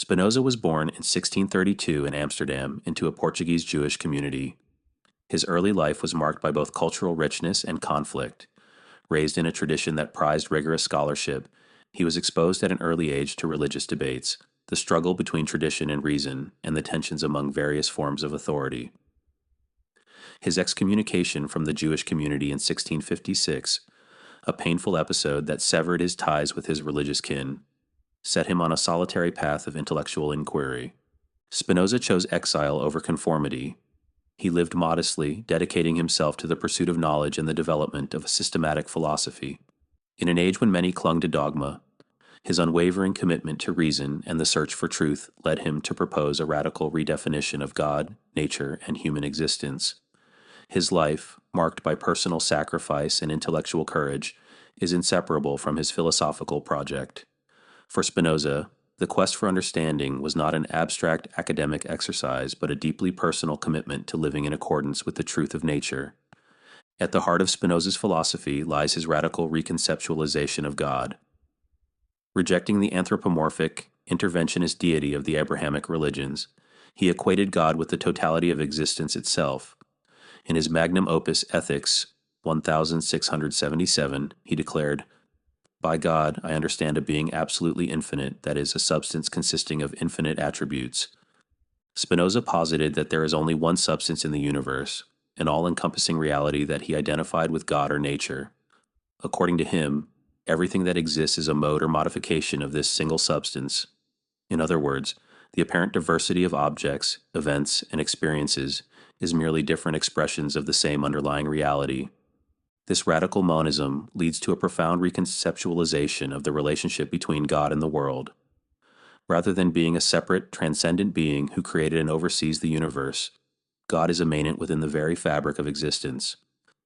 Spinoza was born in 1632 in Amsterdam into a Portuguese Jewish community. His early life was marked by both cultural richness and conflict. Raised in a tradition that prized rigorous scholarship, he was exposed at an early age to religious debates, the struggle between tradition and reason, and the tensions among various forms of authority. His excommunication from the Jewish community in 1656, a painful episode that severed his ties with his religious kin, set him on a solitary path of intellectual inquiry. Spinoza chose exile over conformity. He lived modestly, dedicating himself to the pursuit of knowledge and the development of a systematic philosophy. In an age when many clung to dogma, his unwavering commitment to reason and the search for truth led him to propose a radical redefinition of God, nature, and human existence. His life, marked by personal sacrifice and intellectual courage, is inseparable from his philosophical project. For Spinoza, the quest for understanding was not an abstract academic exercise, but a deeply personal commitment to living in accordance with the truth of nature. At the heart of Spinoza's philosophy lies his radical reconceptualization of God. Rejecting the anthropomorphic, interventionist deity of the Abrahamic religions, he equated God with the totality of existence itself. In his magnum opus Ethics 1677, he declared, "By God, I understand a being absolutely infinite, that is, a substance consisting of infinite attributes." Spinoza posited that there is only one substance in the universe, an all-encompassing reality that he identified with God or nature. According to him, everything that exists is a mode or modification of this single substance. In other words, the apparent diversity of objects, events, and experiences is merely different expressions of the same underlying reality. This radical monism leads to a profound reconceptualization of the relationship between God and the world. Rather than being a separate, transcendent being who created and oversees the universe, God is immanent within the very fabric of existence.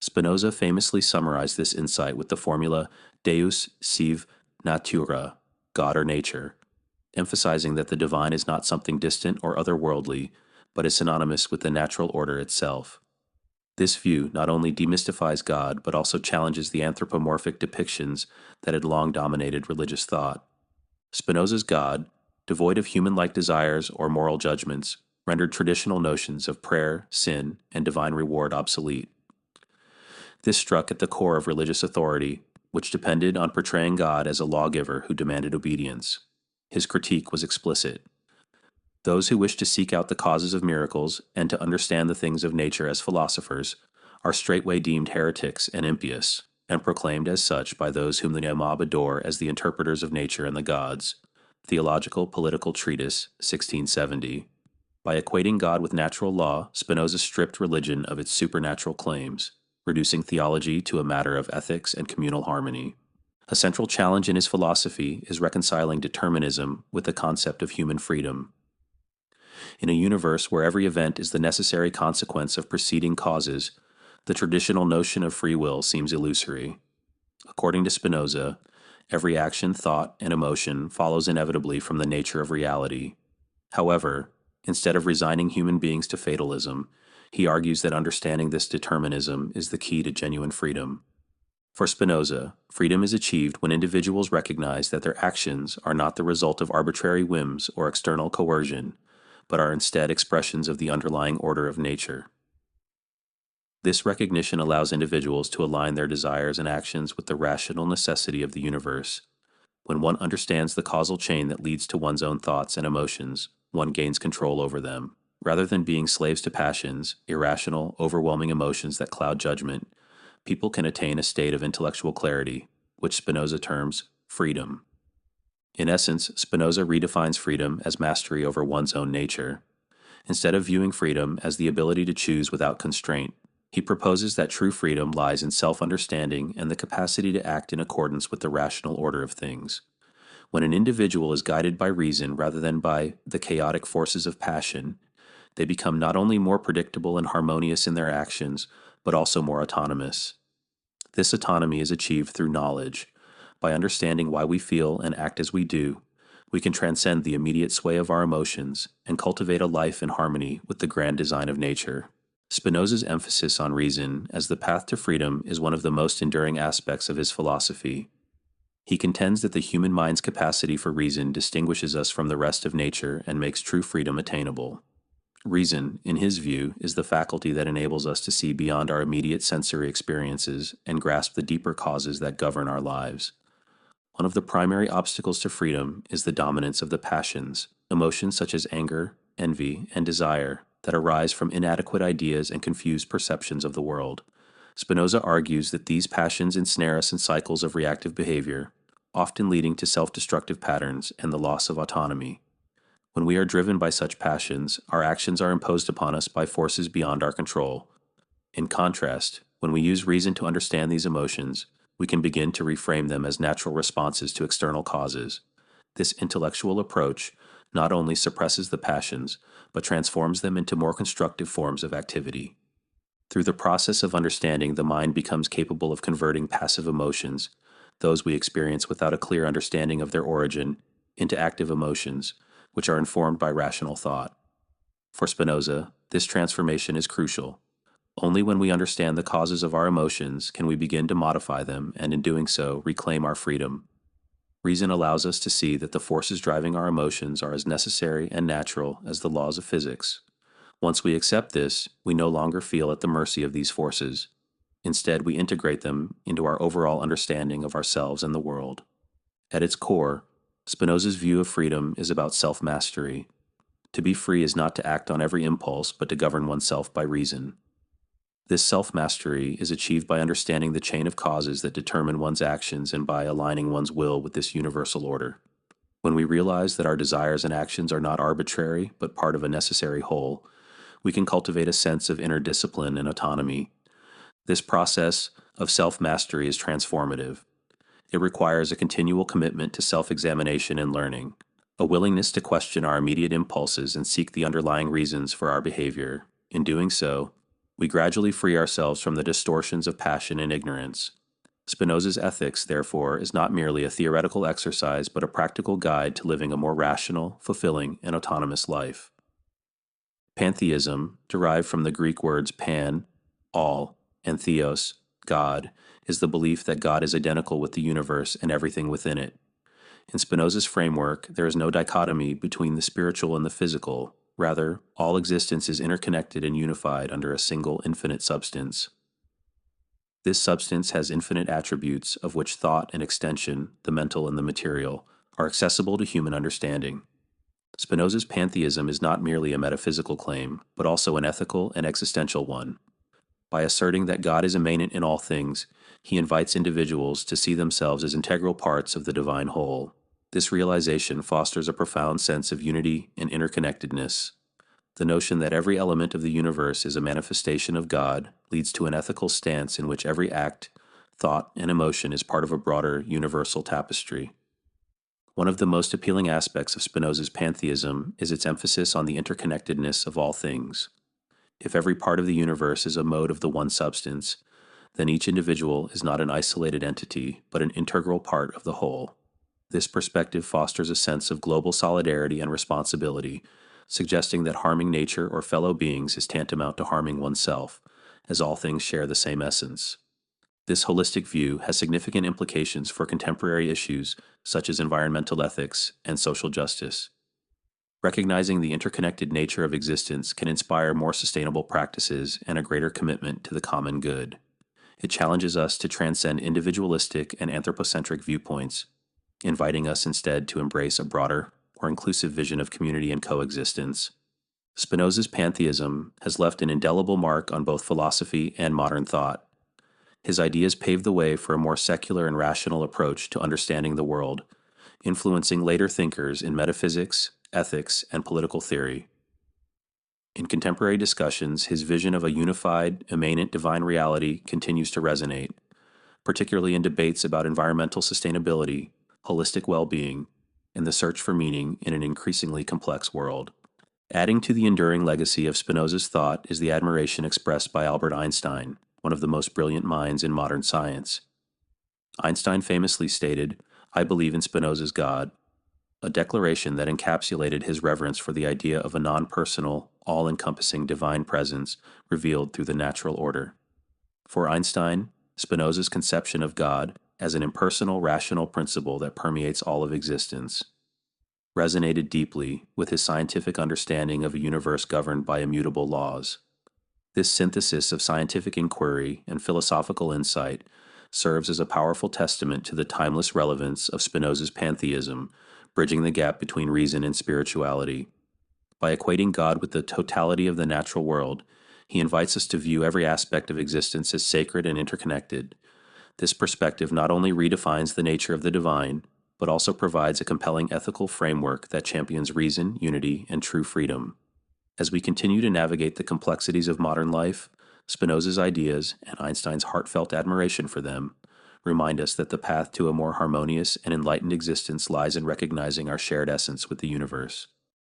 Spinoza famously summarized this insight with the formula Deus, sive, Natura, God or nature, emphasizing that the divine is not something distant or otherworldly, but is synonymous with the natural order itself. This view not only demystifies God, but also challenges the anthropomorphic depictions that had long dominated religious thought. Spinoza's God, devoid of human-like desires or moral judgments, rendered traditional notions of prayer, sin, and divine reward obsolete. This struck at the core of religious authority, which depended on portraying God as a lawgiver who demanded obedience. His critique was explicit. Those who wish to seek out the causes of miracles and to understand the things of nature as philosophers are straightway deemed heretics and impious, and proclaimed as such by those whom the mob adore as the interpreters of nature and the gods. Theological Political Treatise, 1670. By equating God with natural law, Spinoza stripped religion of its supernatural claims, reducing theology to a matter of ethics and communal harmony. A central challenge in his philosophy is reconciling determinism with the concept of human freedom. In a universe where every event is the necessary consequence of preceding causes, the traditional notion of free will seems illusory. According to Spinoza, every action, thought, and emotion follows inevitably from the nature of reality. However, instead of resigning human beings to fatalism, he argues that understanding this determinism is the key to genuine freedom. For Spinoza, freedom is achieved when individuals recognize that their actions are not the result of arbitrary whims or external coercion, but are instead expressions of the underlying order of nature. This recognition allows individuals to align their desires and actions with the rational necessity of the universe. When one understands the causal chain that leads to one's own thoughts and emotions, one gains control over them. Rather than being slaves to passions, irrational, overwhelming emotions that cloud judgment, people can attain a state of intellectual clarity, which Spinoza terms freedom. In essence, Spinoza redefines freedom as mastery over one's own nature. Instead of viewing freedom as the ability to choose without constraint, he proposes that true freedom lies in self-understanding and the capacity to act in accordance with the rational order of things. When an individual is guided by reason rather than by the chaotic forces of passion, they become not only more predictable and harmonious in their actions, but also more autonomous. This autonomy is achieved through knowledge. By understanding why we feel and act as we do, we can transcend the immediate sway of our emotions and cultivate a life in harmony with the grand design of nature. Spinoza's emphasis on reason as the path to freedom is one of the most enduring aspects of his philosophy. He contends that the human mind's capacity for reason distinguishes us from the rest of nature and makes true freedom attainable. Reason, in his view, is the faculty that enables us to see beyond our immediate sensory experiences and grasp the deeper causes that govern our lives. One of the primary obstacles to freedom is the dominance of the passions, emotions such as anger, envy, and desire that arise from inadequate ideas and confused perceptions of the world. Spinoza argues that these passions ensnare us in cycles of reactive behavior, often leading to self-destructive patterns and the loss of autonomy. When we are driven by such passions, our actions are imposed upon us by forces beyond our control. In contrast, when we use reason to understand these emotions, we can begin to reframe them as natural responses to external causes. This intellectual approach not only suppresses the passions, but transforms them into more constructive forms of activity. Through the process of understanding, the mind becomes capable of converting passive emotions, those we experience without a clear understanding of their origin, into active emotions, which are informed by rational thought. For Spinoza, this transformation is crucial. Only when we understand the causes of our emotions can we begin to modify them and, in doing so, reclaim our freedom. Reason allows us to see that the forces driving our emotions are as necessary and natural as the laws of physics. Once we accept this, we no longer feel at the mercy of these forces. Instead, we integrate them into our overall understanding of ourselves and the world. At its core, Spinoza's view of freedom is about self-mastery. To be free is not to act on every impulse, but to govern oneself by reason. This self-mastery is achieved by understanding the chain of causes that determine one's actions and by aligning one's will with this universal order. When we realize that our desires and actions are not arbitrary, but part of a necessary whole, we can cultivate a sense of inner discipline and autonomy. This process of self-mastery is transformative. It requires a continual commitment to self-examination and learning, a willingness to question our immediate impulses and seek the underlying reasons for our behavior. In doing so, we gradually free ourselves from the distortions of passion and ignorance. Spinoza's ethics, therefore, is not merely a theoretical exercise, but a practical guide to living a more rational, fulfilling, and autonomous life. Pantheism, derived from the Greek words pan, all, and theos, God, is the belief that God is identical with the universe and everything within it. In Spinoza's framework, there is no dichotomy between the spiritual and the physical. Rather, all existence is interconnected and unified under a single infinite substance. This substance has infinite attributes, of which thought and extension, the mental and the material, are accessible to human understanding. Spinoza's pantheism is not merely a metaphysical claim, but also an ethical and existential one. By asserting that God is immanent in all things, he invites individuals to see themselves as integral parts of the divine whole. This realization fosters a profound sense of unity and interconnectedness. The notion that every element of the universe is a manifestation of God leads to an ethical stance in which every act, thought, and emotion is part of a broader, universal tapestry. One of the most appealing aspects of Spinoza's pantheism is its emphasis on the interconnectedness of all things. If every part of the universe is a mode of the one substance, then each individual is not an isolated entity, but an integral part of the whole. This perspective fosters a sense of global solidarity and responsibility, suggesting that harming nature or fellow beings is tantamount to harming oneself, as all things share the same essence. This holistic view has significant implications for contemporary issues such as environmental ethics and social justice. Recognizing the interconnected nature of existence can inspire more sustainable practices and a greater commitment to the common good. It challenges us to transcend individualistic and anthropocentric viewpoints, inviting us instead to embrace a broader, more inclusive vision of community and coexistence. Spinoza's pantheism has left an indelible mark on both philosophy and modern thought. His ideas paved the way for a more secular and rational approach to understanding the world, influencing later thinkers in metaphysics, ethics, and political theory. In contemporary discussions, his vision of a unified, immanent divine reality continues to resonate, particularly in debates about environmental sustainability, holistic well-being, and the search for meaning in an increasingly complex world. Adding to the enduring legacy of Spinoza's thought is the admiration expressed by Albert Einstein, one of the most brilliant minds in modern science. Einstein famously stated, "I believe in Spinoza's God," a declaration that encapsulated his reverence for the idea of a non-personal, all-encompassing divine presence revealed through the natural order. For Einstein, Spinoza's conception of God, as an impersonal, rational principle that permeates all of existence, resonated deeply with his scientific understanding of a universe governed by immutable laws. This synthesis of scientific inquiry and philosophical insight serves as a powerful testament to the timeless relevance of Spinoza's pantheism, bridging the gap between reason and spirituality. By equating God with the totality of the natural world, he invites us to view every aspect of existence as sacred and interconnected. This perspective not only redefines the nature of the divine, but also provides a compelling ethical framework that champions reason, unity, and true freedom. As we continue to navigate the complexities of modern life, Spinoza's ideas and Einstein's heartfelt admiration for them remind us that the path to a more harmonious and enlightened existence lies in recognizing our shared essence with the universe.